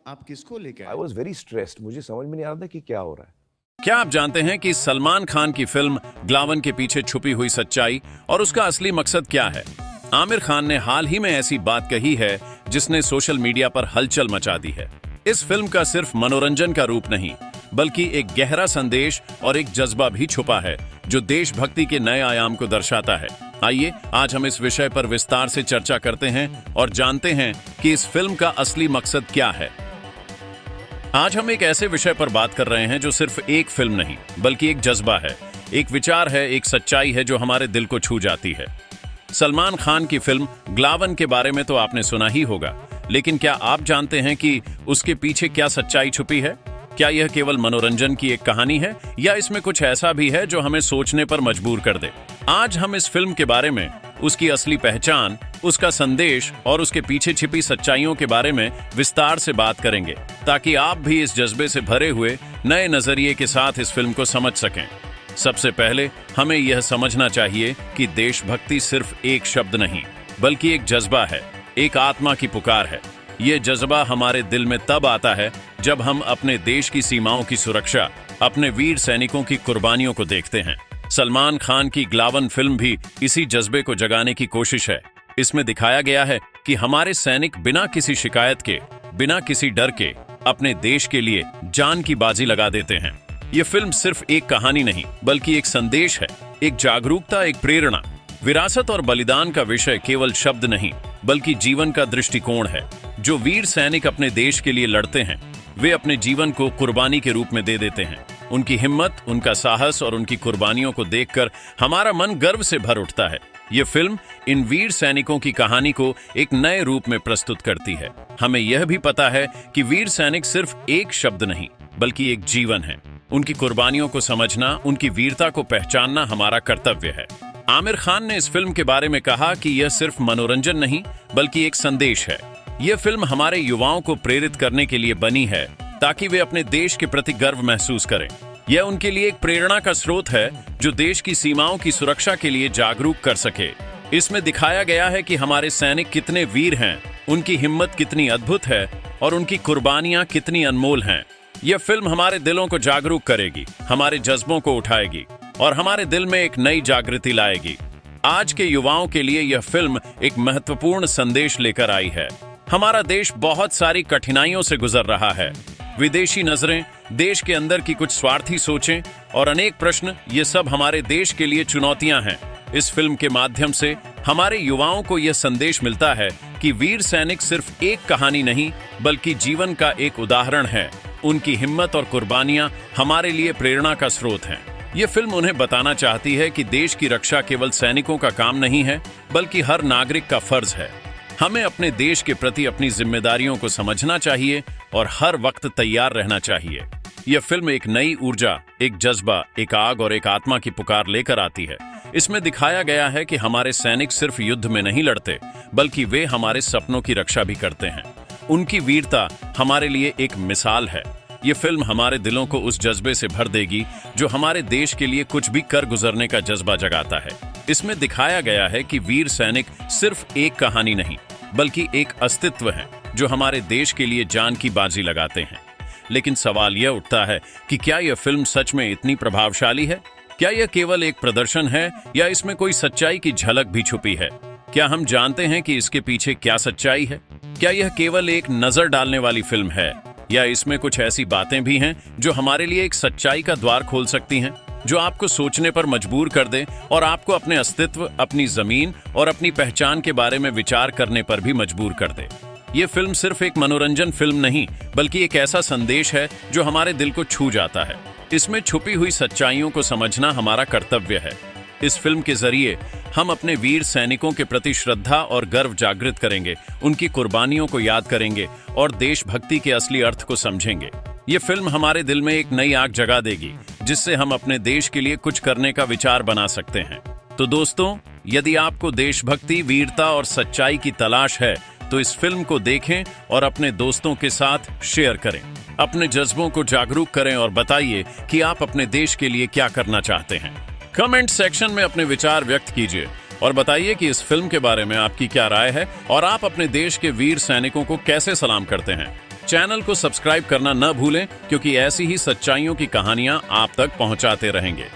आप किसको लेके आई आए? वॉज वेरी स्ट्रेस्ड, मुझे समझ में नहीं आ रहा था कि क्या हो रहा है। क्या आप जानते हैं कि सलमान खान की फिल्म ग्लावन के पीछे छुपी हुई सच्चाई और उसका असली मकसद क्या है? आमिर खान ने हाल ही में ऐसी बात कही है जिसने सोशल मीडिया पर हलचल मचा दी है। इस फिल्म का सिर्फ मनोरंजन का रूप नहीं, बल्कि एक गहरा संदेश और एक जज्बा भी छुपा है जो देशभक्ति के नए आयाम को दर्शाता है। आइए आज हम इस विषय पर विस्तार से चर्चा करते हैं और जानते हैं कि इस फिल्म का असली मकसद क्या है। आज हम एक ऐसे विषय पर बात कर रहे हैं जो सिर्फ एक फिल्म नहीं, बल्कि एक जज्बा है, एक विचार है, एक सच्चाई है जो हमारे दिल को छू जाती है। सलमान खान की फिल्म ग्लावन के बारे में तो आपने सुना ही होगा, लेकिन क्या आप जानते हैं कि उसके पीछे क्या सच्चाई छुपी है? क्या यह केवल मनोरंजन की एक कहानी है या इसमें कुछ ऐसा भी है जो हमें सोचने पर मजबूर कर दे? आज हम इस फिल्म के बारे में, उसकी असली पहचान, उसका संदेश और उसके पीछे छिपी सच्चाइयों के बारे में विस्तार से बात करेंगे, ताकि आप भी इस जज्बे से भरे हुए नए नजरिए के साथ इस फिल्म को समझ सकें। सबसे पहले हमें यह समझना चाहिए कि देशभक्ति सिर्फ एक शब्द नहीं, बल्कि एक जज्बा है, एक आत्मा की पुकार है। ये जज्बा हमारे दिल में तब आता है जब हम अपने देश की सीमाओं की सुरक्षा, अपने वीर सैनिकों की कुर्बानियों को देखते हैं। सलमान खान की ग्लावन फिल्म भी इसी जज्बे को जगाने की कोशिश है। इसमें दिखाया गया है कि हमारे सैनिक बिना किसी शिकायत के, बिना किसी डर के अपने देश के लिए जान की बाजी लगा देते हैं। ये फिल्म सिर्फ एक कहानी नहीं, बल्कि एक संदेश है, एक जागरूकता, एक प्रेरणा। विरासत और बलिदान का विषय केवल शब्द नहीं, बल्कि जीवन का दृष्टिकोण है। जो वीर सैनिक अपने देश के लिए लड़ते हैं, वे अपने जीवन को कुर्बानी के रूप में दे देते हैं। उनकी हिम्मत, उनका साहस और उनकी कुर्बानियों को देखकर हमारा मन गर्व से भर उठता है। ये फिल्म इन वीर सैनिकों की कहानी को एक नए रूप में प्रस्तुत करती है। हमें यह भी पता है कि वीर सैनिक सिर्फ एक शब्द नहीं, बल्कि एक जीवन है। उनकी कुर्बानियों को समझना, उनकी वीरता को पहचानना हमारा कर्तव्य है। आमिर खान ने इस फिल्म के बारे में कहा कि यह सिर्फ मनोरंजन नहीं, बल्कि एक संदेश है। यह फिल्म हमारे युवाओं को प्रेरित करने के लिए बनी है, ताकि वे अपने देश के प्रति गर्व महसूस करें। यह उनके लिए एक प्रेरणा का स्रोत है जो देश की सीमाओं की सुरक्षा के लिए जागरूक कर सके। इसमें दिखाया गया है कि हमारे सैनिक कितने वीर हैं, उनकी हिम्मत कितनी अद्भुत है और उनकी कुर्बानियां कितनी अनमोल हैं। यह फिल्म हमारे दिलों को जागरूक करेगी, हमारे जज्बों को उठाएगी और हमारे दिल में एक नई जागृति लाएगी। आज के युवाओं के लिए यह फिल्म एक महत्वपूर्ण संदेश लेकर आई है। हमारा देश बहुत सारी कठिनाइयों से गुजर रहा है। विदेशी नजरें, देश के अंदर की कुछ स्वार्थी सोचें और अनेक प्रश्न, ये सब हमारे देश के लिए चुनौतियां हैं। इस फिल्म के माध्यम से हमारे युवाओं को यह संदेश मिलता है कि वीर सैनिक सिर्फ एक कहानी नहीं, बल्कि जीवन का एक उदाहरण है। उनकी हिम्मत और कुर्बानियां हमारे लिए प्रेरणा का स्रोत हैं। ये फिल्म उन्हें बताना चाहती है कि देश की रक्षा केवल सैनिकों का काम नहीं है, बल्कि हर नागरिक का फर्ज है। हमें अपने देश के प्रति अपनी जिम्मेदारियों को समझना चाहिए और हर वक्त तैयार रहना चाहिए। यह फिल्म एक नई ऊर्जा, एक जज्बा, एक आग और एक आत्मा की पुकार लेकर आती है। इसमें दिखाया गया है कि हमारे सैनिक सिर्फ युद्ध में नहीं लड़ते, बल्कि वे हमारे सपनों की रक्षा भी करते हैं। उनकी वीरता हमारे लिए एक मिसाल है। ये फिल्म हमारे दिलों को उस जज्बे से भर देगी जो हमारे देश के लिए कुछ भी कर गुजरने का जज्बा जगाता है। इसमें दिखाया गया है कि वीर सैनिक सिर्फ एक कहानी नहीं, बल्कि एक अस्तित्व है जो हमारे देश के लिए जान की बाजी लगाते हैं। लेकिन सवाल यह उठता है कि क्या यह फिल्म सच में इतनी प्रभावशाली है? क्या यह केवल एक प्रदर्शन है या इसमें कोई सच्चाई की झलक भी छुपी है? क्या हम जानते हैं कि इसके पीछे क्या सच्चाई है? क्या यह केवल एक नजर डालने वाली फिल्म है या इसमें कुछ ऐसी बातें भी हैं जो हमारे लिए एक सच्चाई का द्वार खोल सकती हैं, जो आपको सोचने पर मजबूर कर दे और आपको अपने अस्तित्व, अपनी जमीन और अपनी पहचान के बारे में विचार करने पर भी मजबूर कर दे? ये फिल्म सिर्फ एक मनोरंजन फिल्म नहीं, बल्कि एक ऐसा संदेश है जो हमारे दिल को छू जाता है। इसमें छुपी हुई सच्चाइयों को समझना हमारा कर्तव्य है। इस फिल्म के जरिए हम अपने वीर सैनिकों के प्रति श्रद्धा और गर्व जागृत करेंगे, उनकी कुर्बानियों को याद करेंगे और देशभक्ति के असली अर्थ को समझेंगे। ये फिल्म हमारे दिल में एक नई आग जगा देगी, जिससे हम अपने देश के लिए कुछ करने का विचार बना सकते हैं। तो दोस्तों, यदि आपको देशभक्ति, वीरता और सच्चाई की तलाश है, तो इस फिल्म को देखें और अपने दोस्तों के साथ शेयर करें। अपने जज्बों को जागरूक करें और बताइए कि आप अपने देश के लिए क्या करना चाहते हैं। कमेंट सेक्शन में अपने विचार व्यक्त कीजिए और बताइए कि इस फिल्म के बारे में आपकी क्या राय है और आप अपने देश के वीर सैनिकों को कैसे सलाम करते हैं। चैनल को सब्सक्राइब करना न भूलें, क्योंकि ऐसी ही सच्चाइयों की कहानियां आप तक पहुंचाते रहेंगे।